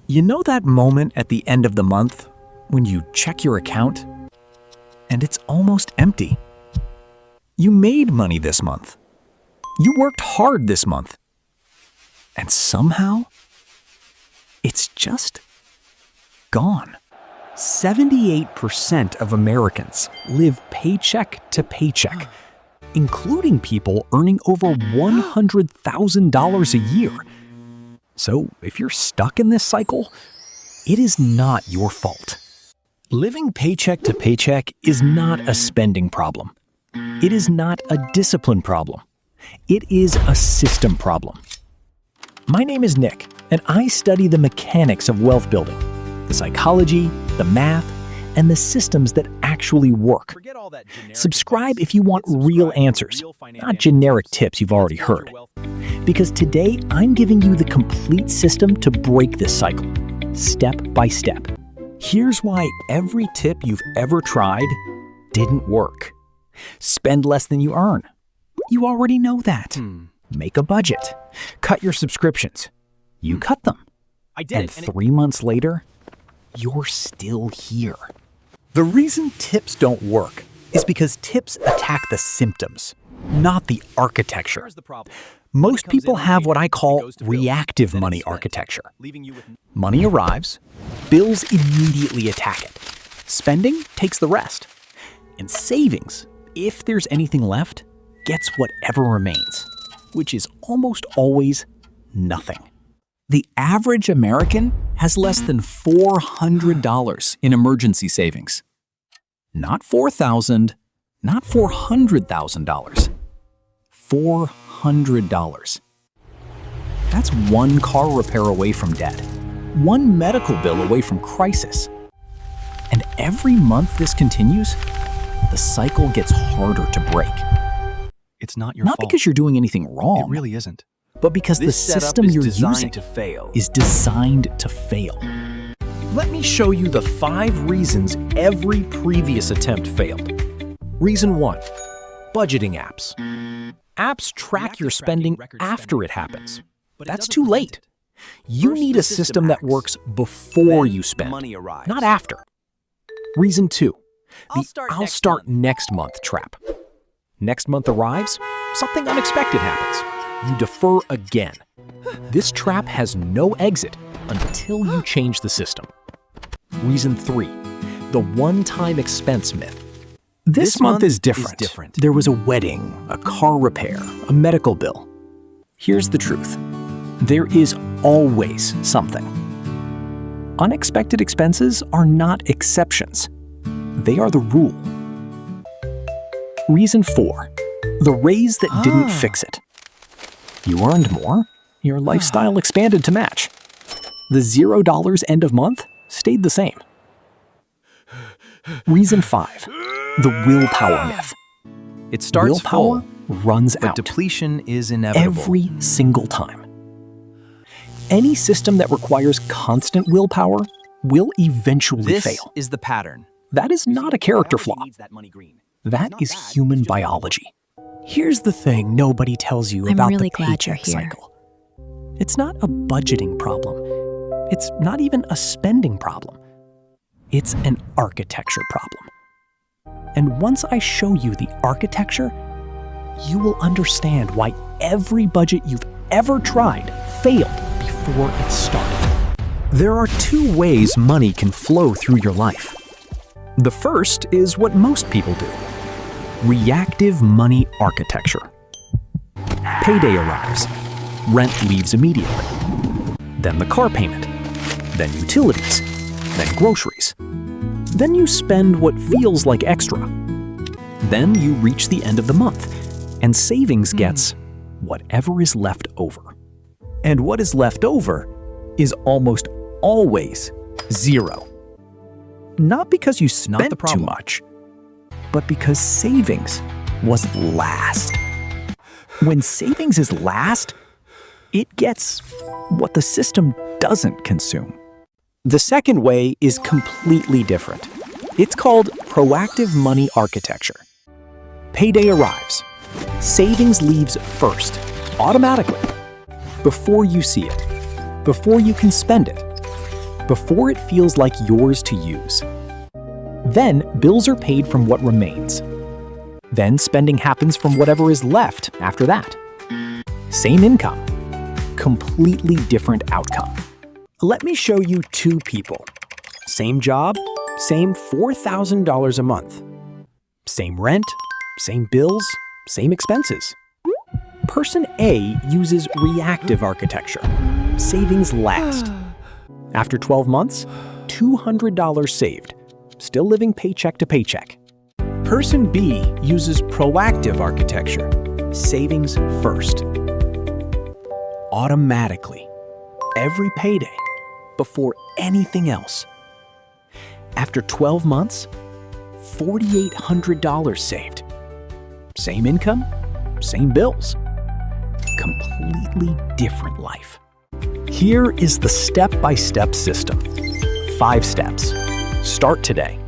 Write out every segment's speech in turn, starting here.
You know that moment at the end of the month when you check your account and it's almost empty? You made money this month. You worked hard this month. And somehow, it's just gone. 78% of Americans live paycheck to paycheck, including people earning over $100,000 a year. So if you're stuck in this cycle, it is not your fault. Living paycheck to paycheck is not a spending problem. It is not a discipline problem. It is a system problem. My name is Nick, and I study the mechanics of wealth building, the psychology, the math, and the systems that actually work. Subscribe if you want real answers, not generic tips you've already heard. Because today, I'm giving you the complete system to break this cycle, step by step. Here's why every tip you've ever tried didn't work. Spend less than you earn. You already know that. Make a budget. Cut your subscriptions. You cut them. And 3 months later, you're still here. The reason tips don't work is because tips attack the symptoms, not the architecture. Most people have what I call reactive money architecture. Money arrives, bills immediately attack it. Spending takes the rest. And savings, if there's anything left, gets whatever remains, which is almost always nothing. The average American has less than $400 in emergency savings. Not $4,000, not $400,000. $400. That's one car repair away from debt, one medical bill away from crisis. And every month this continues, the cycle gets harder to break. It's not your fault. Not because you're doing anything wrong. It really isn't. But because the system you're using is designed to fail. Let me show you the 5 reasons every previous attempt failed. Reason 1, budgeting apps. Apps track your spending after it happens. That's too late. You need a system that works before you spend, not after. Reason 2, the I'll start next month trap. Next month arrives, something unexpected happens. You defer again. This trap has no exit until you change the system. Reason 3, the one-time expense myth. This month is different. There was a wedding, a car repair, a medical bill. Here's the truth. There is always something. Unexpected expenses are not exceptions. They are the rule. Reason 4, the raise that didn't fix it. You earned more, your lifestyle expanded to match. The $0 end of month stayed the same. Reason 5, the willpower myth. It starts willpower full, runs but out. depletion is inevitable. Every single time. Any system that requires constant willpower will eventually fail. This is the pattern. That is not a character flaw. That is human biology. Here's the thing nobody tells you about really the glad you're paycheck here. cycle. It's not a budgeting problem. It's not even a spending problem. It's an architecture problem. And once I show you the architecture, you will understand why every budget you've ever tried failed before it started. There are 2 ways money can flow through your life. The first is what most people do. Reactive money architecture. Payday arrives. Rent leaves immediately. Then the car payment. Then utilities. Then groceries. Then you spend what feels like extra. Then you reach the end of the month, and savings gets whatever is left over. And what is left over is almost always zero. Not because you spent too much, but because savings was last. When savings is last, it gets what the system doesn't consume. The second way is completely different. It's called proactive money architecture. Payday arrives. Savings leaves first, automatically, before you see it, before you can spend it. before it feels like yours to use. Then bills are paid from what remains. Then spending happens from whatever is left after that. Same income, completely different outcome. Let me show you two people. Same job, same $4,000 a month. Same rent, same bills, same expenses. Person A uses reactive architecture. Savings last. After 12 months, $200 saved. Still living paycheck to paycheck. Person B uses proactive architecture. Savings first. Automatically. Every payday. Before anything else. After 12 months, $4,800 saved. Same income, same bills. Completely different life. Here is the step-by-step system. 5 steps. Start today.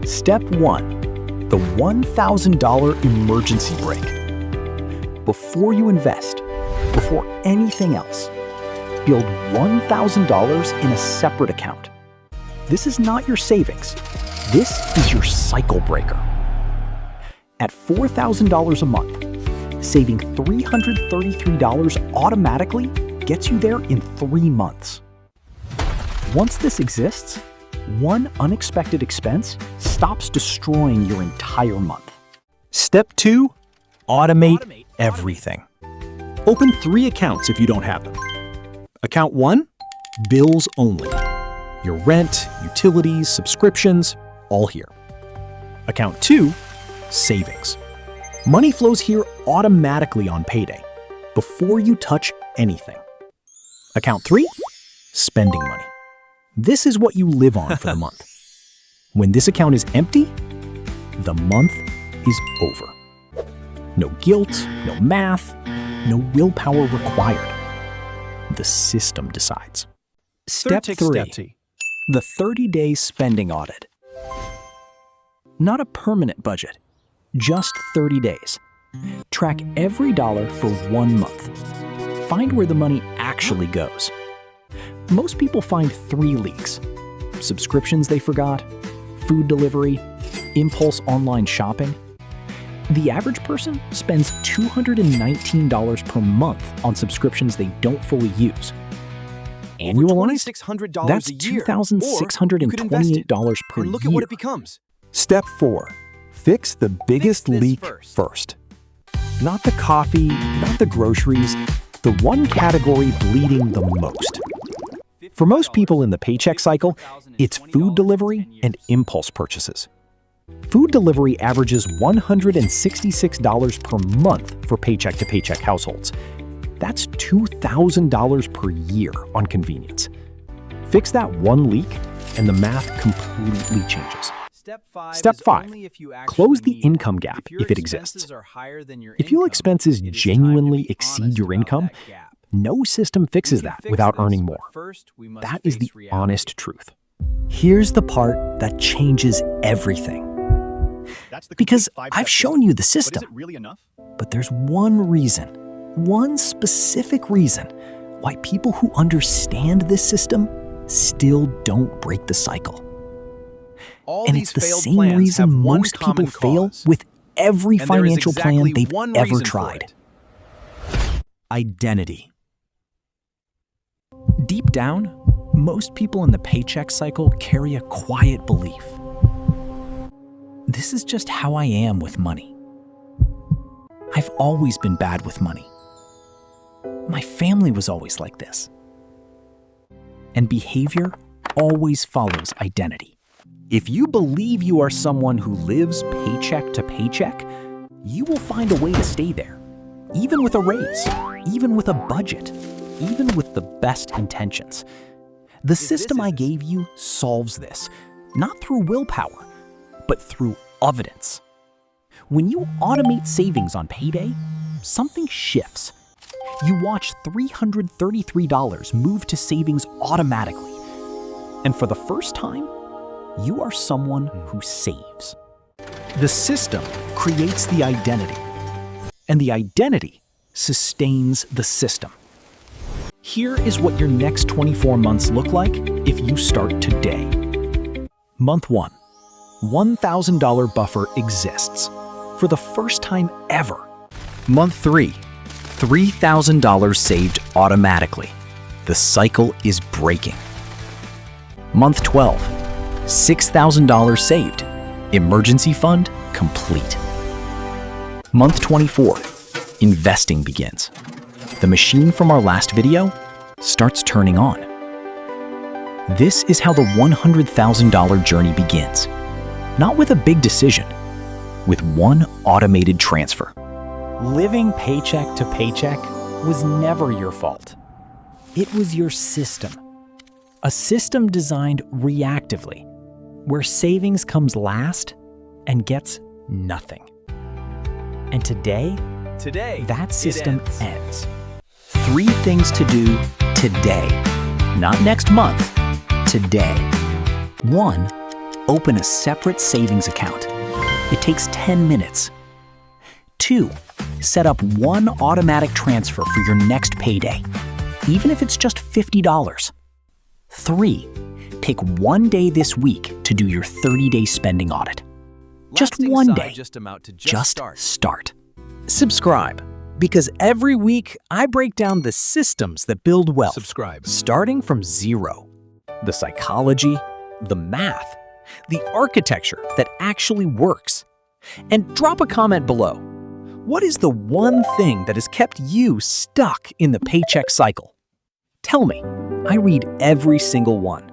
Step 1, the $1,000 emergency brake. Before you invest, before anything else, build $1,000 in a separate account. This is not your savings. This is your cycle breaker. At $4,000 a month, saving $333 automatically gets you there in 3 months. Once this exists, one unexpected expense stops destroying your entire month. Step 2, automate everything. Open 3 accounts if you don't have them. Account 1, bills only. Your rent, utilities, subscriptions, all here. Account 2, savings. Money flows here automatically on payday, before you touch anything. Account 3, spending money. This is what you live on for the month. When this account is empty, the month is over. No guilt, no math, no willpower required. The system decides. Step 3, the 30-day spending audit. Not a permanent budget, just 30 days. Track every dollar for 1 month. Find where the money actually goes. Most people find 3 leaks: subscriptions they forgot, food delivery, impulse online shopping. The average person spends $219 per month on subscriptions they don't fully use. Annualized, that's $2,628 per year. Look at what it becomes. Step 4, fix the biggest leak first. Not the coffee, not the groceries, the one category bleeding the most. For most people in the paycheck cycle, it's food delivery and impulse purchases. Food delivery averages $166 per month for paycheck to paycheck households. That's $2,000 per year on convenience. Fix that one leak and the math completely changes. Step 5, close the income gap if it exists. If your expenses genuinely exceed your income, no system fixes that without earning more. That is the honest truth. Here's the part that changes everything. Because I've shown you the system, but there's one specific reason why people who understand this system still don't break the cycle. And it's the same reason most people fail with every financial plan they've ever tried. Identity. Deep down, most people in the paycheck cycle carry a quiet belief. This is just how I am with money. I've always been bad with money. My family was always like this. And behavior always follows identity. If you believe you are someone who lives paycheck to paycheck, you will find a way to stay there, even with a raise, even with a budget, even with the best intentions. The system I gave you solves this, not through willpower, but through evidence. When you automate savings on payday, something shifts. You watch $333 move to savings automatically. And for the first time, you are someone who saves. The system creates the identity, and the identity sustains the system. Here is what your next 24 months look like if you start today. Month 1. $1,000 buffer exists for the first time ever. Month 3. $3,000 saved automatically. The cycle is breaking. Month 12. $6,000 saved. Emergency fund complete. Month 24. Investing begins. The machine from our last video starts turning on. This is how the $100,000 journey begins. Not with a big decision, with one automated transfer. Living paycheck to paycheck was never your fault. It was your system. A system designed reactively, where savings comes last and gets nothing. And today that system ends. 3 things to do today, not next month, today. 1, open a separate savings account. It takes 10 minutes. 2, set up one automatic transfer for your next payday, even if it's just $50. 3, pick one day this week to do your 30-day spending audit. Just one day. Just start. Subscribe, because every week I break down the systems that build wealth. Subscribe. Starting from zero. The psychology, the math, the architecture that actually works. And drop a comment below. What is the one thing that has kept you stuck in the paycheck cycle? Tell me. I read every single one.